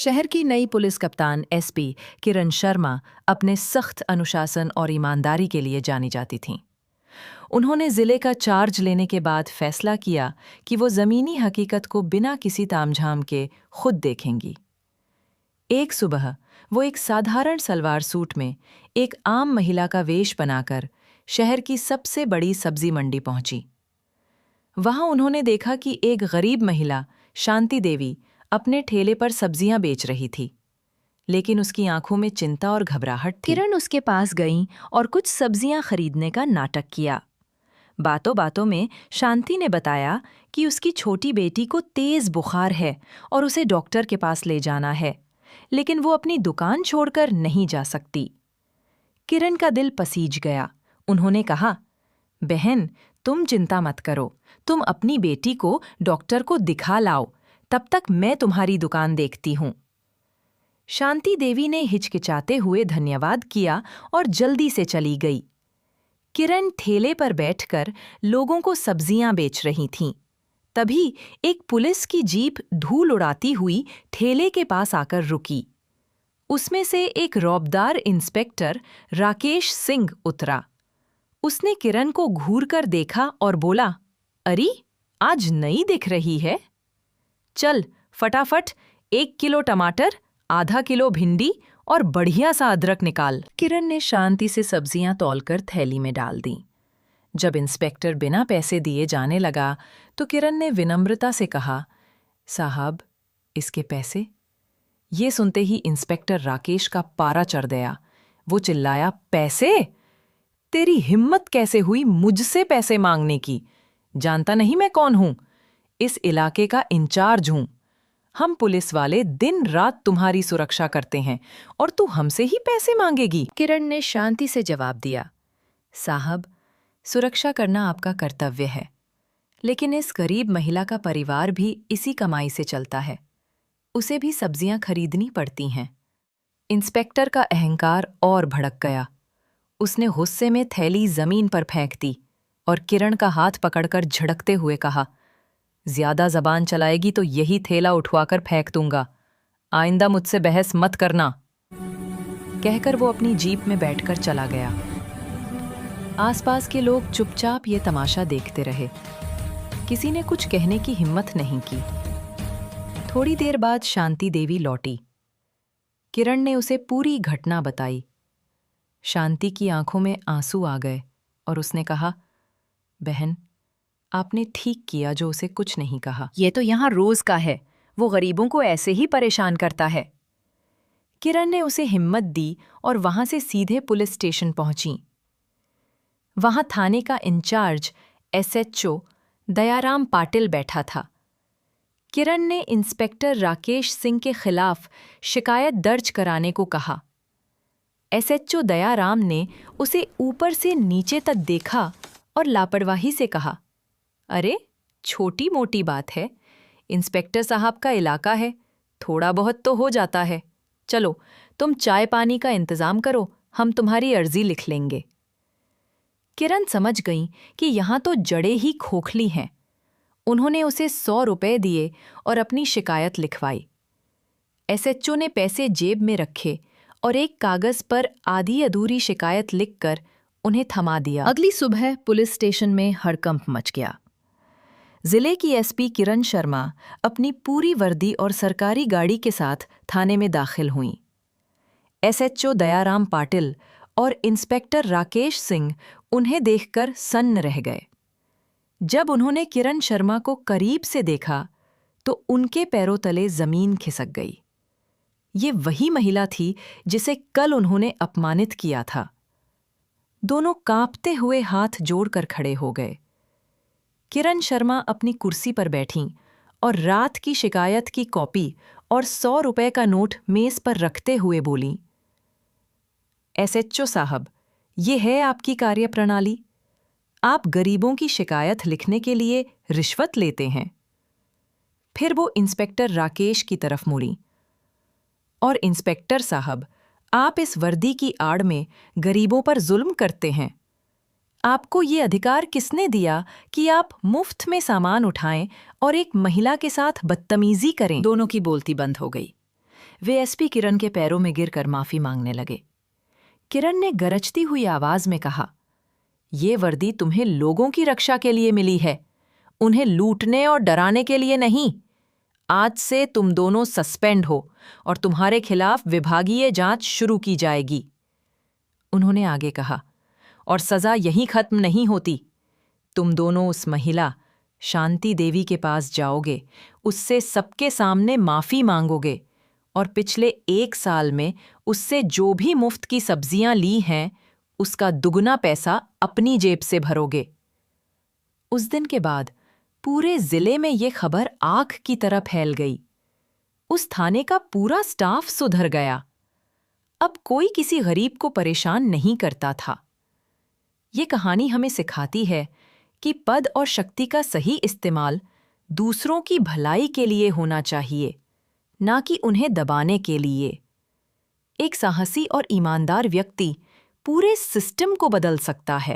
शहर की नई पुलिस कप्तान एसपी किरण शर्मा अपने सख्त अनुशासन और ईमानदारी के लिए जानी जाती थीं। उन्होंने जिले का चार्ज लेने के बाद फैसला किया कि वो ज़मीनी हकीकत को बिना किसी तामझाम के खुद देखेंगी। एक सुबह वो एक साधारण सलवार सूट में एक आम महिला का वेश बनाकर शहर की सबसे बड़ी सब्जी मंडी पहुंची। वहां उन्होंने देखा कि एक गरीब महिला शांति देवी अपने ठेले पर सब्जियां बेच रही थी, लेकिन उसकी आंखों में चिंता और घबराहट थी। किरण उसके पास गई और कुछ सब्जियां खरीदने का नाटक किया। बातों बातों में शांति ने बताया कि उसकी छोटी बेटी को तेज बुखार है और उसे डॉक्टर के पास ले जाना है, लेकिन वो अपनी दुकान छोड़कर नहीं जा सकती। किरण का दिल पसीज गया। उन्होंने कहा, बहन, तुम चिंता मत करो, तुम अपनी बेटी को डॉक्टर को दिखा लाओ, तब तक मैं तुम्हारी दुकान देखती हूं। शांति देवी ने हिचकिचाते हुए धन्यवाद किया और जल्दी से चली गई। किरण ठेले पर बैठकर लोगों को सब्जियां बेच रही थीं। तभी एक पुलिस की जीप धूल उड़ाती हुई ठेले के पास आकर रुकी। उसमें से एक रौबदार इंस्पेक्टर राकेश सिंह उतरा। उसने किरण को घूरकर देखा और बोला, अरे, आज नई दिख रही है। चल फटाफट 1 किलो टमाटर, आधा किलो भिंडी और बढ़िया सा अदरक निकाल। किरण ने शांति से सब्जियां तौलकर थैली में डाल दी। जब इंस्पेक्टर बिना पैसे दिए जाने लगा तो किरण ने विनम्रता से कहा, साहब, इसके पैसे? ये सुनते ही इंस्पेक्टर राकेश का पारा चढ़ गया। वो चिल्लाया, पैसे? तेरी हिम्मत कैसे हुई मुझसे पैसे मांगने की? जानता नहीं मैं कौन हूं? इस इलाके का इंचार्ज हूं। हम पुलिस वाले दिन रात तुम्हारी सुरक्षा करते हैं और तू हमसे ही पैसे मांगेगी? किरण ने शांति से जवाब दिया, साहब, सुरक्षा करना आपका कर्तव्य है, लेकिन इस गरीब महिला का परिवार भी इसी कमाई से चलता है। उसे भी सब्जियां खरीदनी पड़ती हैं। इंस्पेक्टर का अहंकार और भड़क गया। उसने गुस्से में थैली जमीन पर फेंक दी और किरण का हाथ पकड़कर झड़कते हुए कहा, ज्यादा जबान चलाएगी तो यही थैला उठवाकर फेंक दूंगा। आइंदा मुझसे बहस मत करना। कहकर वो अपनी जीप में बैठकर चला गया। आसपास के लोग चुपचाप ये तमाशा देखते रहे। किसी ने कुछ कहने की हिम्मत नहीं की। थोड़ी देर बाद शांति देवी लौटी। किरण ने उसे पूरी घटना बताई। शांति की आंखों में आंसू आ गए और उसने कहा, बहन, आपने ठीक किया जो उसे कुछ नहीं कहा। ये तो यहाँ रोज का है, वो गरीबों को ऐसे ही परेशान करता है। किरण ने उसे हिम्मत दी और वहां से सीधे पुलिस स्टेशन पहुंची। वहां थाने का इंचार्ज एसएचओ दयाराम पाटिल बैठा था। किरण ने इंस्पेक्टर राकेश सिंह के खिलाफ शिकायत दर्ज कराने को कहा। एसएचओ दयाराम ने उसे ऊपर से नीचे तक देखा और लापरवाही से कहा, अरे, छोटी मोटी बात है, इंस्पेक्टर साहब का इलाका है, थोड़ा बहुत तो हो जाता है। चलो, तुम चाय पानी का इंतजाम करो, हम तुम्हारी अर्जी लिख लेंगे। किरण समझ गई कि यहाँ तो जड़ें ही खोखली हैं। उन्होंने उसे 100 रुपए दिए और अपनी शिकायत लिखवाई। एसएचओ ने पैसे जेब में रखे और एक कागज पर आधी अधूरी शिकायत लिखकर उन्हें थमा दिया। अगली सुबह पुलिस स्टेशन में हड़कंप मच गया। जिले की एसपी किरण शर्मा अपनी पूरी वर्दी और सरकारी गाड़ी के साथ थाने में दाखिल हुईं। एसएचओ दयाराम पाटिल और इंस्पेक्टर राकेश सिंह उन्हें देखकर सन्न रह गए। जब उन्होंने किरण शर्मा को करीब से देखा तो उनके पैरों तले जमीन खिसक गई। ये वही महिला थी जिसे कल उन्होंने अपमानित किया था। दोनों कांपते हुए हाथ जोड़कर खड़े हो गए। किरण शर्मा अपनी कुर्सी पर बैठीं और रात की शिकायत की कॉपी और 100 रुपए का नोट मेज पर रखते हुए बोलीं, एसएचओ साहब, ये है आपकी कार्यप्रणाली? आप गरीबों की शिकायत लिखने के लिए रिश्वत लेते हैं? फिर वो इंस्पेक्टर राकेश की तरफ मुड़ी, और इंस्पेक्टर साहब, आप इस वर्दी की आड़ में गरीबों पर जुल्म करते हैं। आपको ये अधिकार किसने दिया कि आप मुफ्त में सामान उठाएं और एक महिला के साथ बदतमीजी करें? दोनों की बोलती बंद हो गई। वे एसपी किरण के पैरों में गिरकर माफी मांगने लगे। किरण ने गरजती हुई आवाज में कहा, ये वर्दी तुम्हें लोगों की रक्षा के लिए मिली है, उन्हें लूटने और डराने के लिए नहीं। आज से तुम दोनों सस्पेंड हो और तुम्हारे खिलाफ विभागीय जांच शुरू की जाएगी। उन्होंने आगे कहा, और सजा यहीं खत्म नहीं होती। तुम दोनों उस महिला शांति देवी के पास जाओगे, उससे सबके सामने माफी मांगोगे और पिछले 1 साल में उससे जो भी मुफ्त की सब्जियां ली हैं, उसका दुगना पैसा अपनी जेब से भरोगे। उस दिन के बाद पूरे जिले में ये खबर आग की तरह फैल गई। उस थाने का पूरा स्टाफ सुधर गया। अब कोई किसी गरीब को परेशान नहीं करता था। ये कहानी हमें सिखाती है कि पद और शक्ति का सही इस्तेमाल दूसरों की भलाई के लिए होना चाहिए, ना कि उन्हें दबाने के लिए। एक साहसी और ईमानदार व्यक्ति पूरे सिस्टम को बदल सकता है।